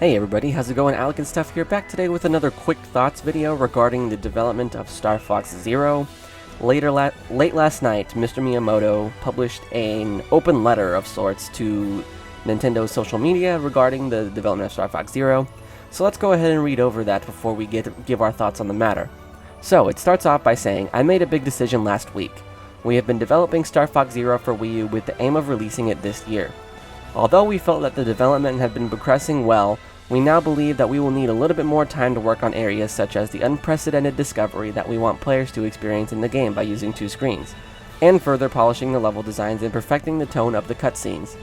Hey everybody, how's it going? alecandstuff here, back today with another quick thoughts video regarding the development of Star Fox Zero. Late last night, Mr. Miyamoto published an open letter of sorts to Nintendo's social media regarding the development of Star Fox Zero. So let's go ahead and read over that before we give our thoughts on the matter. So, it starts off by saying, I made a big decision last week. We have been developing Star Fox Zero for Wii U with the aim of releasing it this year. Although we felt that the development had been progressing well, we now believe that we will need a little bit more time to work on areas such as the unprecedented discovery that we want players to experience in the game by using 2 screens, and further polishing the level designs and perfecting the tone of the cutscenes.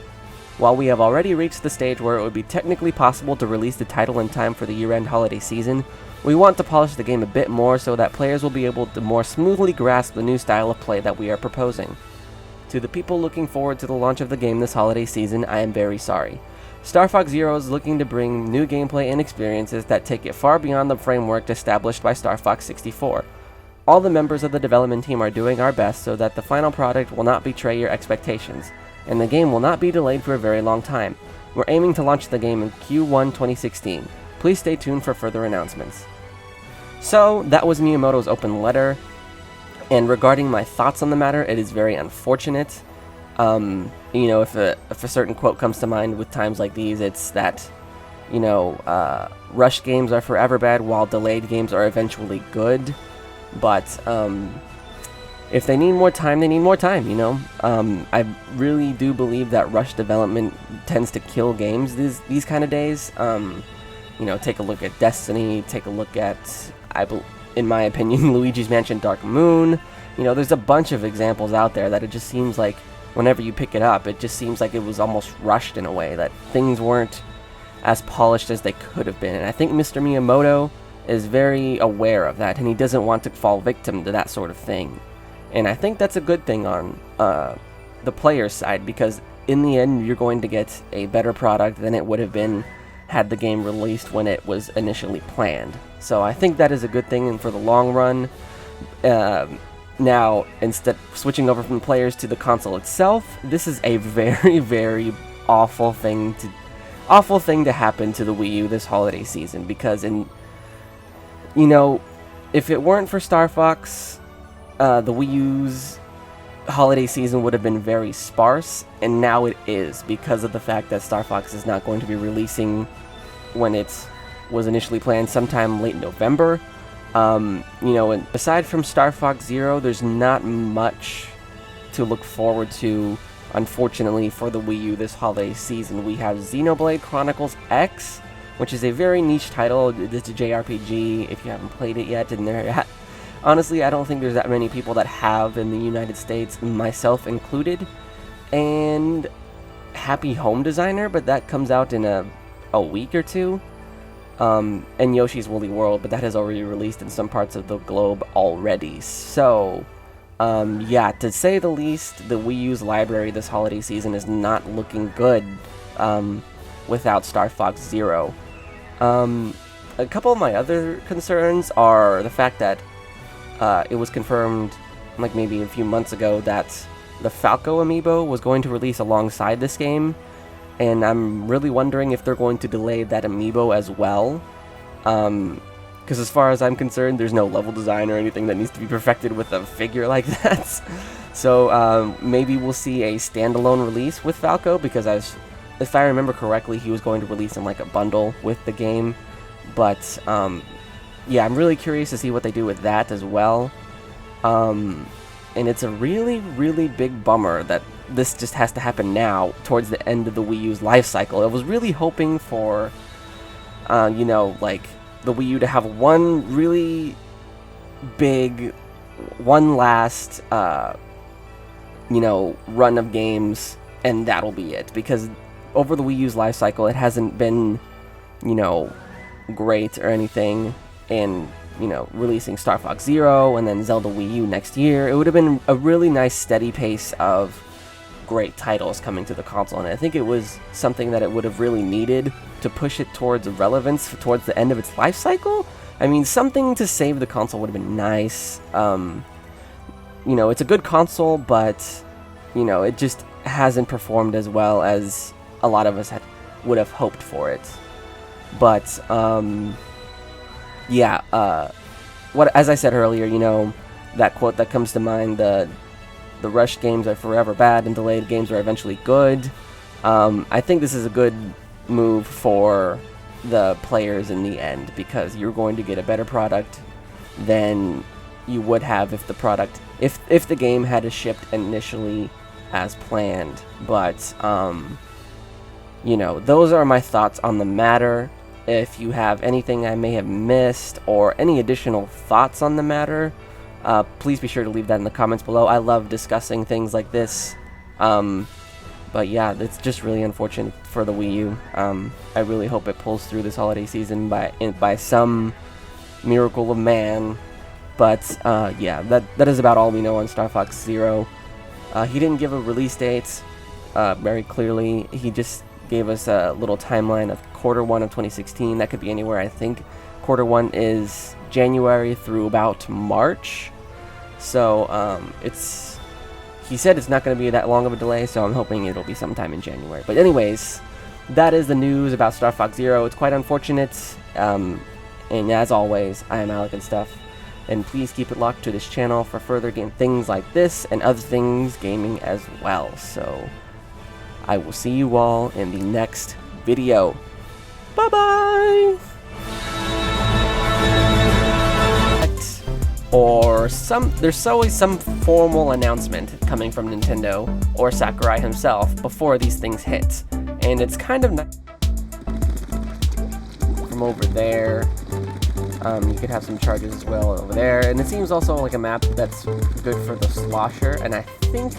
While we have already reached the stage where it would be technically possible to release the title in time for the year-end holiday season, we want to polish the game a bit more so that players will be able to more smoothly grasp the new style of play that we are proposing. To the people looking forward to the launch of the game this holiday season, I am very sorry. Star Fox Zero is looking to bring new gameplay and experiences that take it far beyond the framework established by Star Fox 64. All the members of the development team are doing our best so that the final product will not betray your expectations, and the game will not be delayed for a very long time. We're aiming to launch the game in Q1 2016. Please stay tuned for further announcements. So, that was Miyamoto's open letter, and regarding my thoughts on the matter, it is very unfortunate. If a certain quote comes to mind with times like these, it's that, rushed games are forever bad while delayed games are eventually good. But, if they need more time, they need more time, I really do believe that rush development tends to kill games these kind of days. Take a look at Destiny, take a look at, in my opinion, Luigi's Mansion Dark Moon. There's a bunch of examples out there that it just seems like whenever you pick it up, it just seems like it was almost rushed in a way, that things weren't as polished as they could have been. And I think Mr. Miyamoto is very aware of that, and he doesn't want to fall victim to that sort of thing. And I think that's a good thing on the player's side, because in the end, you're going to get a better product than it would have been had the game released when it was initially planned. So I think that is a good thing for the long run. Now, instead switching over from players to the console itself, this is a very, very awful thing to happen to the Wii U this holiday season, because if it weren't for Star Fox, the Wii U's holiday season would have been very sparse, and now it is, because of the fact that Star Fox is not going to be releasing when it was initially planned sometime late November. And aside from Star Fox Zero, there's not much to look forward to, unfortunately, for the Wii U this holiday season. We have Xenoblade Chronicles X, which is a very niche title. It's a JRPG, if you haven't played it yet, and honestly, I don't think there's that many people that have in the United States, myself included. And Happy Home Designer, but that comes out in a week or two. And Yoshi's Woolly World, but that has already released in some parts of the globe already. So, to say the least, the Wii U's library this holiday season is not looking good without Star Fox Zero. A couple of my other concerns are the fact that it was confirmed, like maybe a few months ago, that the Falco amiibo was going to release alongside this game. And I'm really wondering if they're going to delay that amiibo as well. Because as far as I'm concerned, there's no level design or anything that needs to be perfected with a figure like that. So maybe we'll see a standalone release with Falco, because if I remember correctly, he was going to release in like a bundle with the game. But I'm really curious to see what they do with that as well. And it's a really, really big bummer that this just has to happen now, towards the end of the Wii U's life cycle. I was really hoping for, like, the Wii U to have one really big, one last, run of games, and that'll be it. Because over the Wii U's life cycle, it hasn't been, great or anything, and releasing Star Fox Zero and then Zelda Wii U next year, it would have been a really nice steady pace of great titles coming to the console, and I think it was something that it would have really needed to push it towards relevance towards the end of its life cycle. I mean, something to save the console would have been nice. It's a good console, but it just hasn't performed as well as a lot of us would have hoped for it. But yeah, as I said earlier, you know, that quote that comes to mind, the rushed games are forever bad and delayed games are eventually good. I think this is a good move for the players in the end, because you're going to get a better product than you would have if the game had shipped initially as planned. But you know, those are my thoughts on the matter. If you have anything I may have missed or any additional thoughts on the matter, please be sure to leave that in the comments below. I love discussing things like this. But yeah, it's just really unfortunate for the Wii U. I really hope it pulls through this holiday season by some miracle of man. But yeah, that is about all we know on Star Fox Zero. He didn't give a release date very clearly. He just gave us a little timeline of Q1 of 2016. That could be anywhere. I think Q1 is January through about March. So he said it's not going to be that long of a delay, so I'm hoping it'll be sometime in January. But anyways, that is the news about Star Fox Zero. It's quite unfortunate, and as always, I am alecandstuff, and please keep it locked to this channel for further things like this and other things gaming as well. So I will see you all in the next video. Bye-bye! Or there's always some formal announcement coming from Nintendo or Sakurai himself before these things hit. And it's kind of nice from over there. You could have some charges as well over there. And it seems also like a map that's good for the slosher. And I think